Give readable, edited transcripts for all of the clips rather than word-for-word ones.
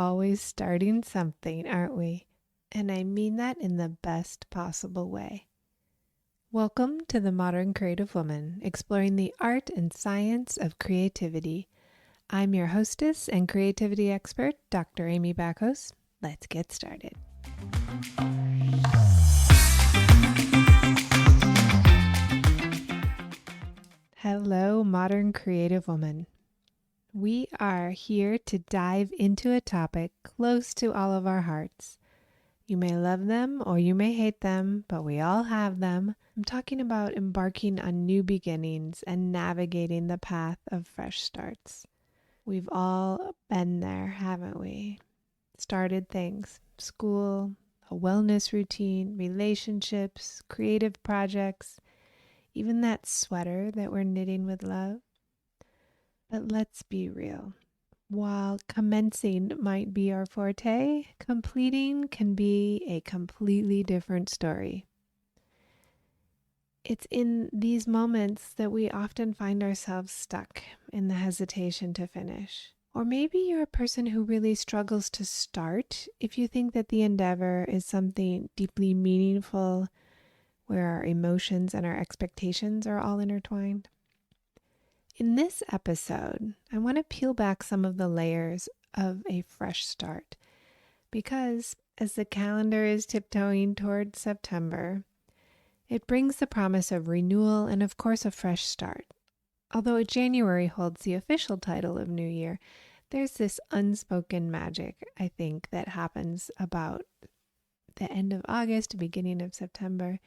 always starting something, aren't we? And I mean that in the best possible way. Welcome to The Modern Creative Woman, exploring the art and science of creativity. I'm your hostess and creativity expert, Dr. Amy Backos. Let's get started. Hello, Modern Creative Woman. We are here to dive into a topic close to all of our hearts. You may love them or you may hate them, but we all have them. I'm talking about embarking on new beginnings and navigating the path of fresh starts. We've all been there, haven't we? Started things, school, a wellness routine, relationships, creative projects, even that sweater that we're knitting with love. But let's be real. While commencing might be our forte, completing can be a completely different story. It's in these moments that we often find ourselves stuck in the hesitation to finish. Or maybe you're a person who really struggles to start if you think that the endeavor is something deeply meaningful, where our emotions and our expectations are all intertwined. In this episode, I want to peel back some of the layers of a fresh start because as the calendar is tiptoeing toward September, it brings the promise of renewal and of course a fresh start. Although January holds the official title of New Year, there's this unspoken magic, I think, that happens about the end of August, beginning of September.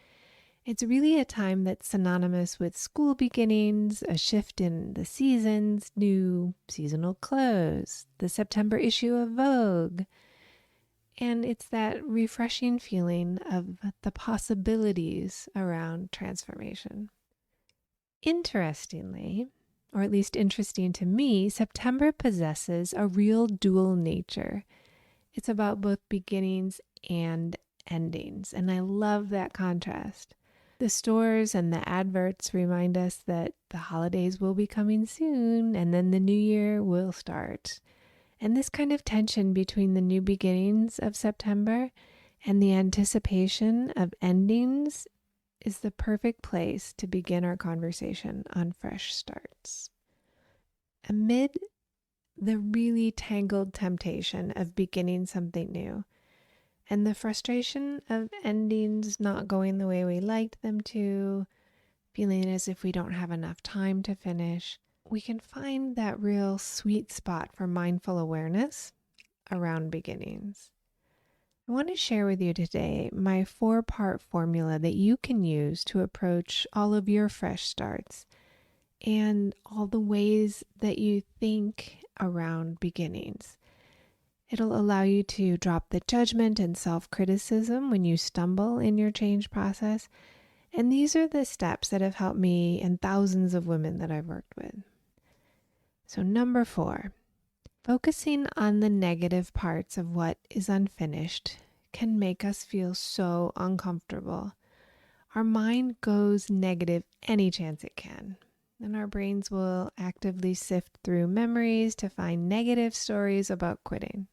It's really a time that's synonymous with school beginnings, a shift in the seasons, new seasonal clothes, the September issue of Vogue. And it's that refreshing feeling of the possibilities around transformation. Interestingly, or at least interesting to me, September possesses a real dual nature. It's about both beginnings and endings, and I love that contrast. The stores and the adverts remind us that the holidays will be coming soon and then the new year will start. And this kind of tension between the new beginnings of September and the anticipation of endings is the perfect place to begin our conversation on fresh starts. Amid the really tangled temptation of beginning something new, and the frustration of endings not going the way we liked them to, feeling as if we don't have enough time to finish, we can find that real sweet spot for mindful awareness around beginnings. I want to share with you today my 4-part formula that you can use to approach all of your fresh starts and all the ways that you think around beginnings. It'll allow you to drop the judgment and self-criticism when you stumble in your change process. And these are the steps that have helped me and thousands of women that I've worked with. So number 4, focusing on the negative parts of what is unfinished can make us feel so uncomfortable. Our mind goes negative any chance it can. And our brains will actively sift through memories to find negative stories about quitting.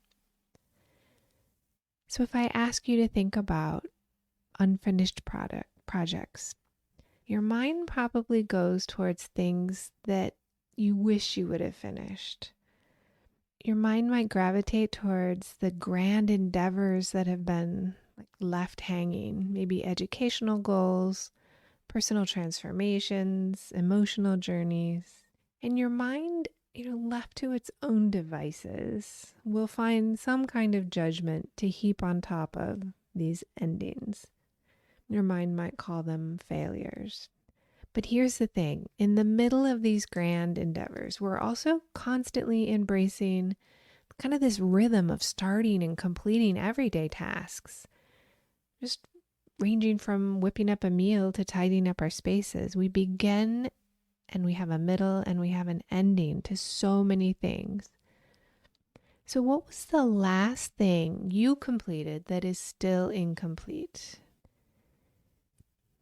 So if I ask you to think about unfinished projects, your mind probably goes towards things that you wish you would have finished. Your mind might gravitate towards the grand endeavors that have been left hanging, maybe educational goals, personal transformations, emotional journeys. And your mind, left to its own devices, will find some kind of judgment to heap on top of these endings. Your mind might call them failures. But here's the thing. In the middle of these grand endeavors, we're also constantly embracing kind of this rhythm of starting and completing everyday tasks. Just ranging from whipping up a meal to tidying up our spaces. We begin and we have a middle and we have an ending to so many things. So what was the last thing you completed that is still incomplete?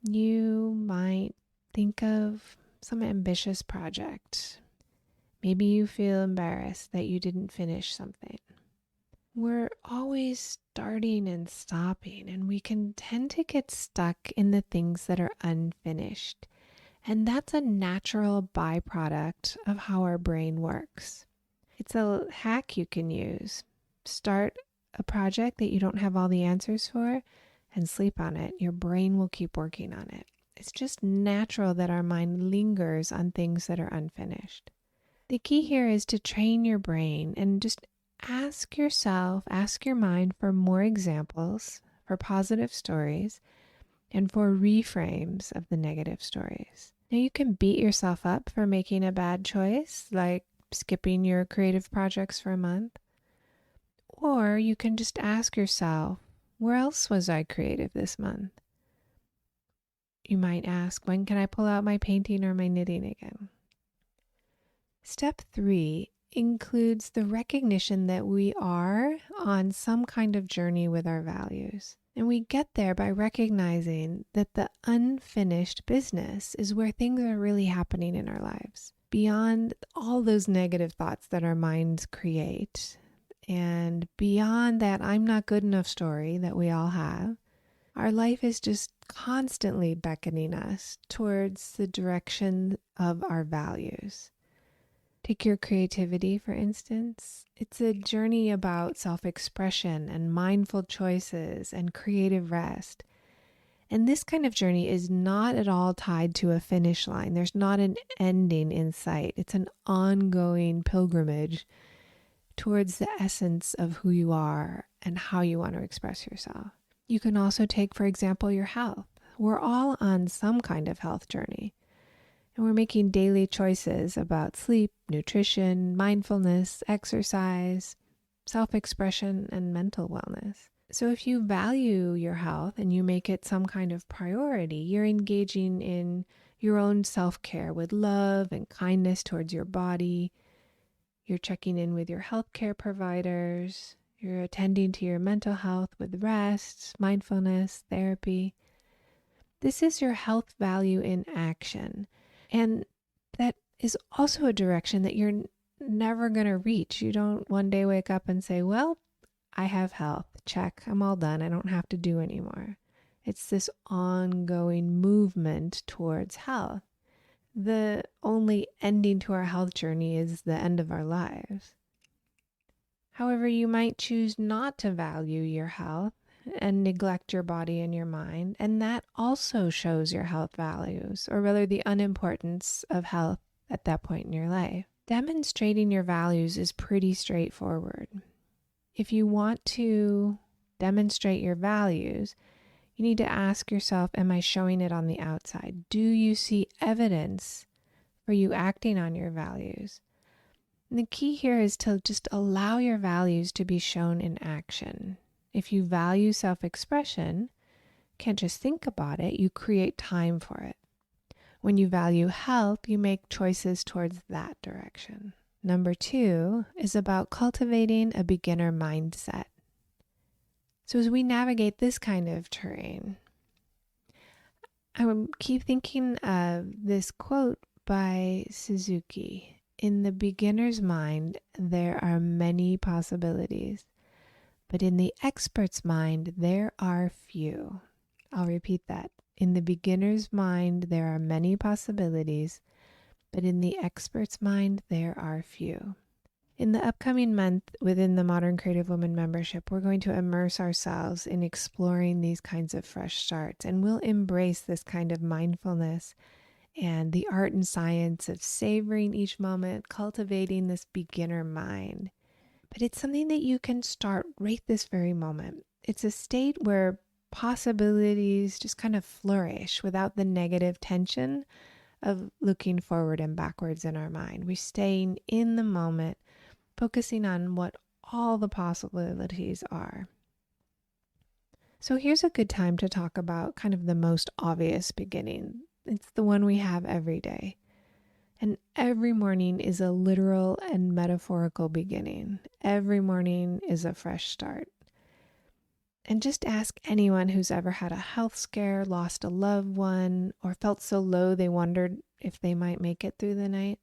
You might think of some ambitious project. Maybe you feel embarrassed that you didn't finish something. we're always starting and stopping, and we can tend to get stuck in the things that are unfinished. And that's a natural byproduct of how our brain works. It's a hack you can use. Start a project that you don't have all the answers for and sleep on it. Your brain will keep working on it. It's just natural that our mind lingers on things that are unfinished. The key here is to train your brain and just ask your mind for more examples, for positive stories, and for reframes of the negative stories. Now, you can beat yourself up for making a bad choice, like skipping your creative projects for a month. Or you can just ask yourself, where else was I creative this month? You might ask, when can I pull out my painting or my knitting again? Step 3 includes the recognition that we are on some kind of journey with our values. And we get there by recognizing that the unfinished business is where things are really happening in our lives. Beyond all those negative thoughts that our minds create, and beyond that I'm not good enough story that we all have, our life is just constantly beckoning us towards the direction of our values. Take your creativity, for instance. It's a journey about self-expression and mindful choices and creative rest. And this kind of journey is not at all tied to a finish line. There's not an ending in sight. It's an ongoing pilgrimage towards the essence of who you are and how you want to express yourself. You can also take, for example, your health. We're all on some kind of health journey. And we're making daily choices about sleep, nutrition, mindfulness, exercise, self-expression, and mental wellness. So if you value your health and you make it some kind of priority, you're engaging in your own self-care with love and kindness towards your body. You're checking in with your healthcare providers. You're attending to your mental health with rest, mindfulness, therapy. This is your health value in action. And that is also a direction that you're never going to reach. You don't one day wake up and say, well, I have health. Check. I'm all done. I don't have to do anymore. It's this ongoing movement towards health. The only ending to our health journey is the end of our lives. However, you might choose not to value your health and neglect your body and your mind, and that also shows your health values, or rather the unimportance of health at that point in your life. Demonstrating your values is pretty straightforward. If you want to demonstrate your values, you need to ask yourself, am I showing it on the outside? Do you see evidence for you acting on your values? And the key here is to just allow your values to be shown in action. If you value self-expression, you can't just think about it, you create time for it. When you value health, you make choices towards that direction. Number 2 is about cultivating a beginner mindset. So as we navigate this kind of terrain, I keep thinking of this quote by Suzuki. In the beginner's mind, there are many possibilities. But in the expert's mind, there are few. I'll repeat that. In the beginner's mind, there are many possibilities, but in the expert's mind, there are few. In the upcoming month within the Modern Creative Woman membership, we're going to immerse ourselves in exploring these kinds of fresh starts, and we'll embrace this kind of mindfulness and the art and science of savoring each moment, cultivating this beginner mind. But it's something that you can start right this very moment. It's a state where possibilities just kind of flourish without the negative tension of looking forward and backwards in our mind. We're staying in the moment, focusing on what all the possibilities are. So here's a good time to talk about kind of the most obvious beginning. It's the one we have every day. And every morning is a literal and metaphorical beginning. Every morning is a fresh start. And just ask anyone who's ever had a health scare, lost a loved one, or felt so low they wondered if they might make it through the night.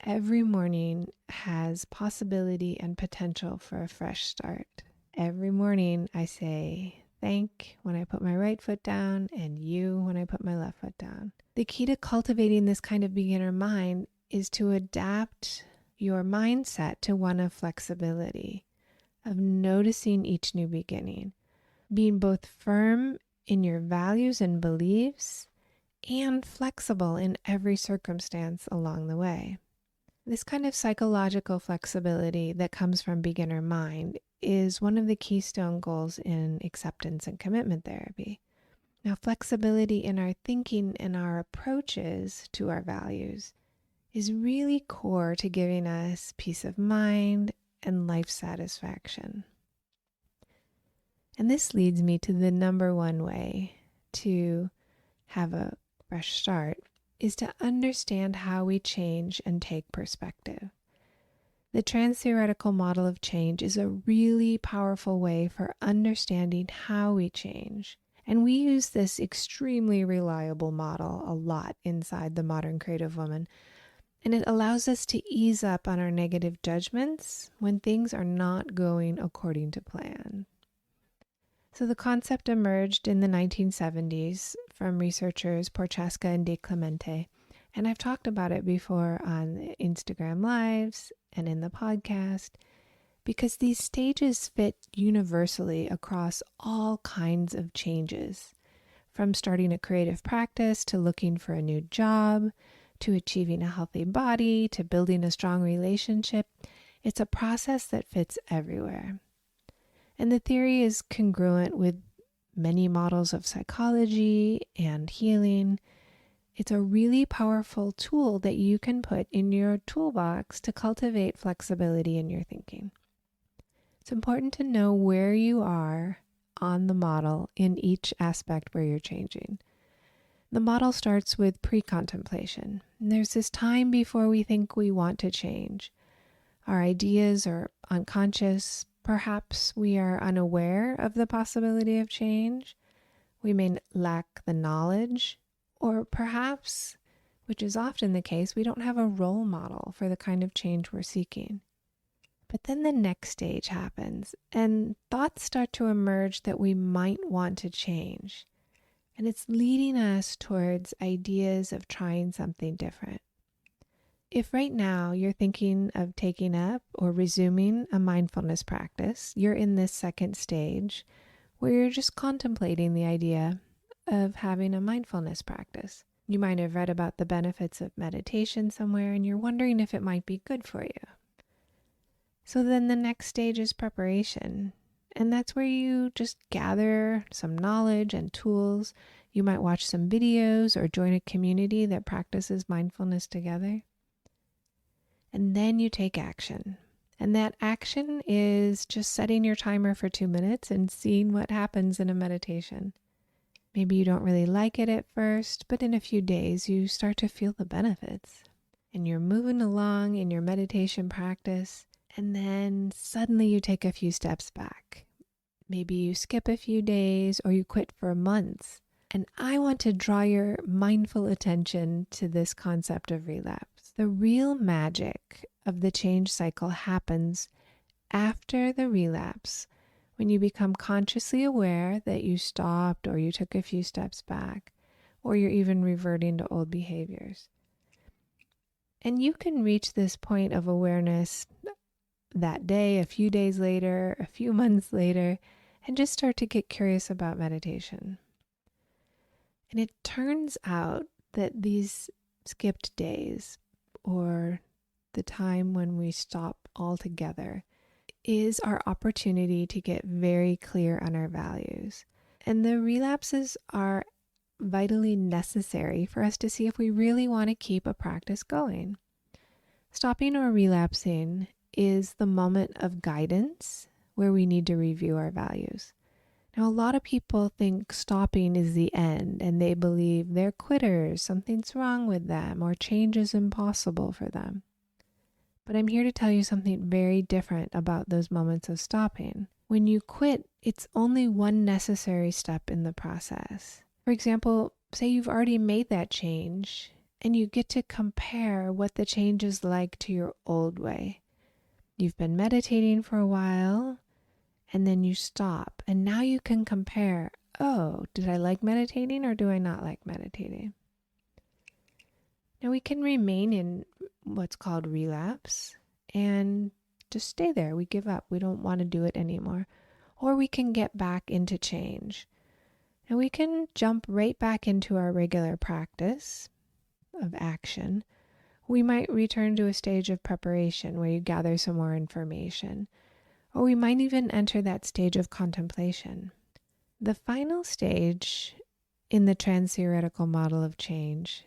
Every morning has possibility and potential for a fresh start. Every morning I say thank when I put my right foot down and you when I put my left foot down. The key to cultivating this kind of beginner mind is to adapt your mindset to one of flexibility, of noticing each new beginning, being both firm in your values and beliefs and flexible in every circumstance along the way. This kind of psychological flexibility that comes from beginner mind is one of the keystone goals in acceptance and commitment therapy. Now, flexibility in our thinking and our approaches to our values is really core to giving us peace of mind and life satisfaction. And this leads me to the number one way to have a fresh start is to understand how we change and take perspective. The trans-theoretical model of change is a really powerful way for understanding how we change. And we use this extremely reliable model a lot inside the Modern Creative Woman. And it allows us to ease up on our negative judgments when things are not going according to plan. So the concept emerged in the 1970s from researchers Porchesca and De Clemente, and I've talked about it before on Instagram Lives and in the podcast, because these stages fit universally across all kinds of changes, from starting a creative practice to looking for a new job, to achieving a healthy body, to building a strong relationship. It's a process that fits everywhere. And the theory is congruent with many models of psychology and healing. It's a really powerful tool that you can put in your toolbox to cultivate flexibility in your thinking. It's important to know where you are on the model in each aspect where you're changing. The model starts with pre-contemplation. There's this time before we think we want to change. Our ideas are unconscious. Perhaps we are unaware of the possibility of change. We may lack the knowledge, or perhaps, which is often the case, we don't have a role model for the kind of change we're seeking. But then the next stage happens, and thoughts start to emerge that we might want to change. And it's leading us towards ideas of trying something different. If right now you're thinking of taking up or resuming a mindfulness practice, you're in this second stage where you're just contemplating the idea of having a mindfulness practice. You might have read about the benefits of meditation somewhere and you're wondering if it might be good for you. So then the next stage is preparation. And that's where you just gather some knowledge and tools. You might watch some videos or join a community that practices mindfulness together. And then you take action. And that action is just setting your timer for 2 minutes and seeing what happens in a meditation. Maybe you don't really like it at first, but in a few days you start to feel the benefits. And you're moving along in your meditation practice, and then suddenly you take a few steps back. Maybe you skip a few days or you quit for months. And I want to draw your mindful attention to this concept of relapse. The real magic of the change cycle happens after the relapse, when you become consciously aware that you stopped or you took a few steps back, or you're even reverting to old behaviors. And you can reach this point of awareness that day, a few days later, a few months later, and just start to get curious about meditation. And it turns out that these skipped days, or the time when we stop altogether, is our opportunity to get very clear on our values. And the relapses are vitally necessary for us to see if we really want to keep a practice going. Stopping or relapsing is the moment of guidance where we need to review our values. Now, a lot of people think stopping is the end, and they believe they're quitters, something's wrong with them, or change is impossible for them. But I'm here to tell you something very different about those moments of stopping. When you quit, it's only one necessary step in the process. For example, say you've already made that change, and you get to compare what the change is like to your old way. You've been meditating for a while, and then you stop, and now you can compare, oh, did I like meditating or do I not like meditating? Now we can remain in what's called relapse and just stay there. We give up. We don't want to do it anymore. Or we can get back into change. And we can jump right back into our regular practice of action. We might return to a stage of preparation where you gather some more information. Or we might even enter that stage of contemplation. The final stage in the trans-theoretical model of change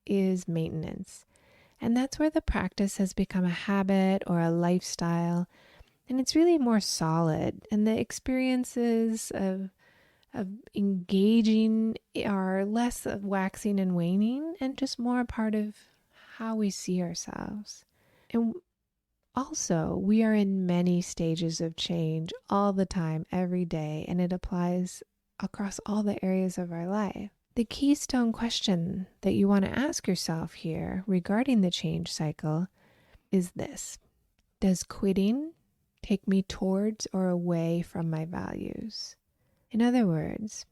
is maintenance. And that's where the practice has become a habit or a lifestyle, and it's really more solid. And the experiences of engaging are less of waxing and waning and just more a part of how we see ourselves. And also, we are in many stages of change all the time, every day, and it applies across all the areas of our life. The keystone question that you want to ask yourself here regarding the change cycle is this: does quitting take me towards or away from my values? In other words,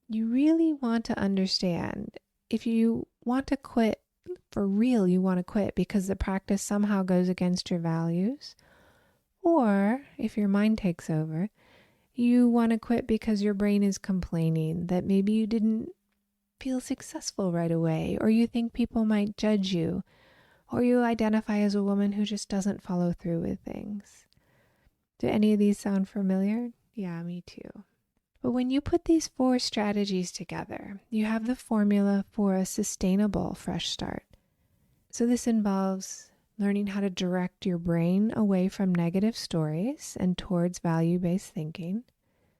you really want to understand if you want to quit for real, you want to quit because the practice somehow goes against your values, or if your mind takes over, you want to quit because your brain is complaining that maybe you didn't feel successful right away, or you think people might judge you, or you identify as a woman who just doesn't follow through with things. Do any of these sound familiar? Yeah, me too. But when you put these 4 strategies together, you have the formula for a sustainable fresh start. So this involves learning how to direct your brain away from negative stories and towards value-based thinking.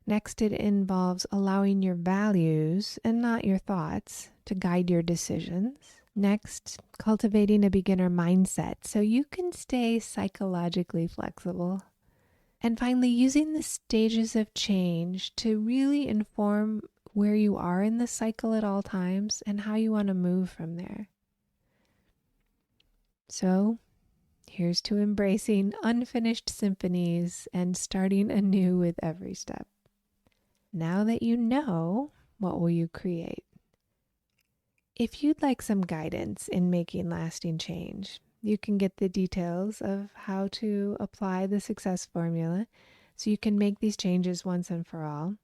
Next, it involves allowing your values and not your thoughts to guide your decisions. Next, cultivating a beginner mindset so you can stay psychologically flexible. And finally, using the stages of change to really inform where you are in the cycle at all times and how you want to move from there. So, here's to embracing unfinished symphonies and starting anew with every step. Now that you know, what will you create? If you'd like some guidance in making lasting change, you can get the details of how to apply the success formula so you can make these changes once and for all.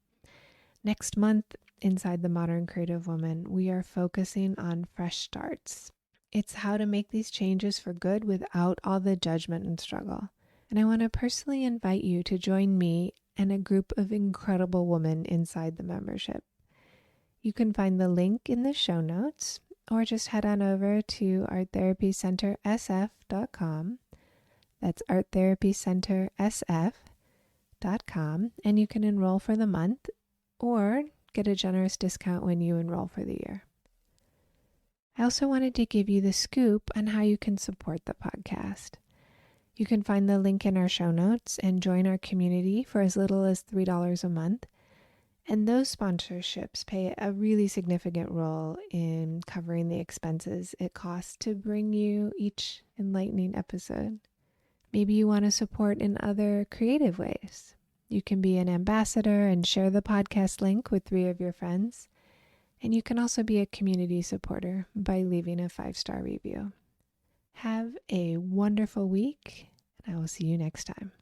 Next month, inside the Modern Creative Woman, we are focusing on fresh starts. It's how to make these changes for good without all the judgment and struggle. And I want to personally invite you to join me and a group of incredible women inside the membership. You can find the link in the show notes, or just head on over to arttherapycentersf.com. That's arttherapycentersf.com, and you can enroll for the month or get a generous discount when you enroll for the year. I also wanted to give you the scoop on how you can support the podcast. You can find the link in our show notes and join our community for as little as $3 a month. And those sponsorships play a really significant role in covering the expenses it costs to bring you each enlightening episode. Maybe you want to support in other creative ways. You can be an ambassador and share the podcast link with 3 of your friends. And you can also be a community supporter by leaving a 5-star review. Have a wonderful week, and I will see you next time.